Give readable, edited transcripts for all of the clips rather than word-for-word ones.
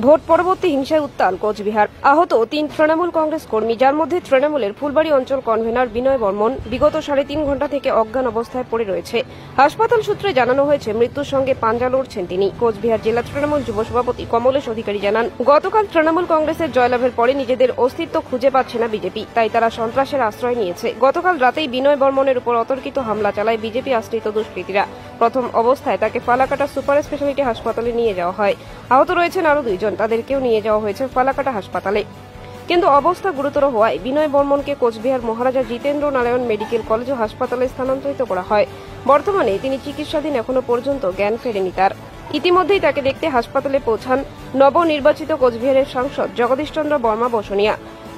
Vote পরবর্তী হিংসায় উত্তাল কোচবিহার। আহত 3 তৃণমূল কংগ্রেস কর্মী, যার মধ্যে তৃণমূলের ফুলবাড়ি অঞ্চল কনভেনর বিনয় বর্মন বিগত 3.5 ঘণ্টা থেকে অজ্ঞান অবস্থায় পড়ে রয়েছে। হাসপাতাল সূত্রে জানানো হয়েছে মৃত্যুর সঙ্গে পাঞ্জা লড়ছেন তিনি। কোচবিহার জেলা তৃণমূল যুব সভাপতি কমলেশ অধিকারী জানান, গতকাল তৃণমূল কংগ্রেসের জয়লাভের পরে নিজেদের অস্তিত্ব খুঁজে পাচ্ছে না বিজেপি, তাই তারা সন্ত্রাসের আশ্রয় নিয়েছে। গতকাল রাতেই বিনয় বর্মনের উপর অতর্কিত হামলা চালায় বিজেপি আশ্রিত দুষ্কৃতীরা। প্রথম অবস্থায় তাকে ফালাকাটা সুপার স্পেশালিটি হাসপাতালে নিয়ে যাওয়া হয়। আহত রয়েছেন আরও 2 জন, তাদেরকেও নিয়ে যাওয়া হয়েছে ফালাকাটা হাসপাতালে। কিন্তু অবস্থা গুরুতর হওয়ায় বিনয় বর্মনকে কোচবিহার মহারাজা জিতেন্দ্র নারায়ণ মেডিকেল কলেজ ও হাসপাতালে স্থানান্তরিত করা হয়। বর্তমানে তিনি চিকিৎসাধীন, এখনো পর্যন্ত জ্ঞান ফেরেনি তার। ইতিমধ্যেই তাকে দেখতে হাসপাতালে পৌঁছান নবনির্বাচিত কোচবিহারের সাংসদ জগদীশ চন্দ্র বর্মা বসুনিয়া,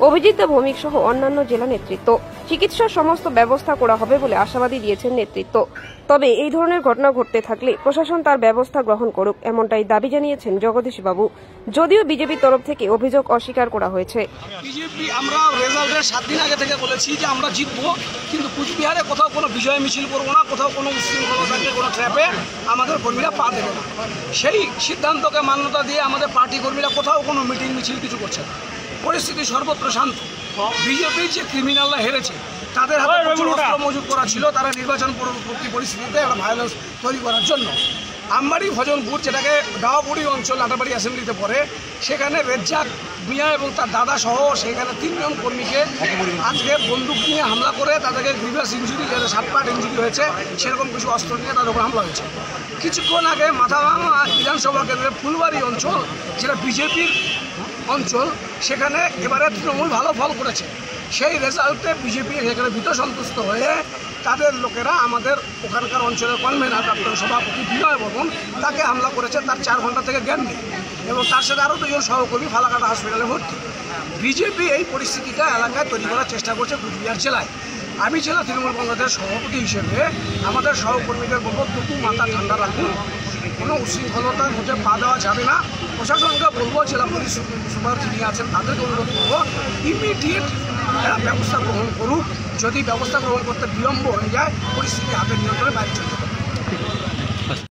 অভিজিৎ ভৌমিক সহ অন্যান্য জেলা নেতৃত্ব। চিকিৎসার সমস্ত ব্যবস্থা করা হবে বলে আশাবাদী দিয়েছেন নেতৃত্ব। তবে এই ধরনের ঘটনা ঘটতে থাকলে প্রশাসন তার ব্যবস্থা গ্রহণ করুক, এমনটাই দাবি জানিয়েছেন জগদীশ বাবু। যদিও বিজেপির তরফ থেকে অভিযোগ অস্বীকার করা হয়েছে। বিজেপি আমরা রেজাল্টের 7 দিন আগে থেকে বলেছি যে আমরা জিতবো, কিন্তু কুচবিহারে কোথাও কোনো বিজয় মিছিল করবো না, কোথাও কোনো উশৃঙ্খলা থাকলে কোনো ট্র্যাপে আমাদের কর্মীরা পা দেবে না। সেই সিদ্ধান্তকে মান্যতা দিয়ে আমাদের পার্টি কর্মীরা কোথাও কোনো মিটিং মিছিল কিছু করছে না। পরিস্থিতি সর্বত্র শান্ত। বিজেপির যে ক্রিমিনালরা হেরেছে তাদের হাতে প্রচুর অস্ত্র মজুত করা ছিল, তারা নির্বাচন পরবর্তী পরিস্থিতিতে একটা ভায়োলেন্স তৈরি করার জন্য আমবাড়ি ভজনপুর, যেটাকে ডাওয়াপুরি অঞ্চল নাটাবাড়ি অ্যাসেম্বলিতে পড়ে, সেখানে রেজ্জাক মিয়া এবং তার দাদা সহ সেখানে 3 জন কর্মীকে আজকে বন্দুক নিয়ে হামলা করে তাদেরকে গ্রিভাস ইঞ্জুরি, যাদের 7 পার্ট ইঞ্জুরি হয়েছে, সেরকম কিছু অস্ত্র নিয়ে তাদের উপর হামলা হয়েছে। কিছুক্ষণ আগে মাথাভাঙা বিধানসভা কেন্দ্রের ফুলবাড়ি অঞ্চল, যেটা বিজেপির অঞ্চল, সেখানে এবারে তৃণমূল ভালো ফল করেছে। সেই রেজাল্টে বিজেপি সেখানে ভীত সন্তুষ্ট হয়ে তাদের লোকেরা আমাদের ওখানকার অঞ্চলের কনভেনার ডক্টর সভাপতি বিনয় বর্মন তাকে হামলা করেছে। তার 4 ঘন্টা থেকে জ্ঞান নেই এবং তার সাথে আরও 2 জন সহকর্মী ফালাকাটা হসপিটালে ভর্তি। বিজেপি এই পরিস্থিতিটা এলাকায় তৈরি করার চেষ্টা করছে কুচবিহার জেলায়। আমি জেলা তৃণমূল কংগ্রেসের সভাপতি হিসেবে আমাদের সহকর্মীদের বলব, দুটো মাথা ঠান্ডা রাখুন, কোনো উশৃঙ্খলতার মধ্যে পা দেওয়া যাবে না। প্রশাসনকে বলবো, জেলা পুলিশ সুপার যিনি আছেন তাদেরকে অনুরোধ করবো ইমিডিয়েট ব্যবস্থা গ্রহণ করুক। যদি ব্যবস্থা গ্রহণ করতে বিলম্ব হয়ে যায়, পরিস্থিতি হাতের নিয়ন্ত্রণে বাইরে চলতে পারে।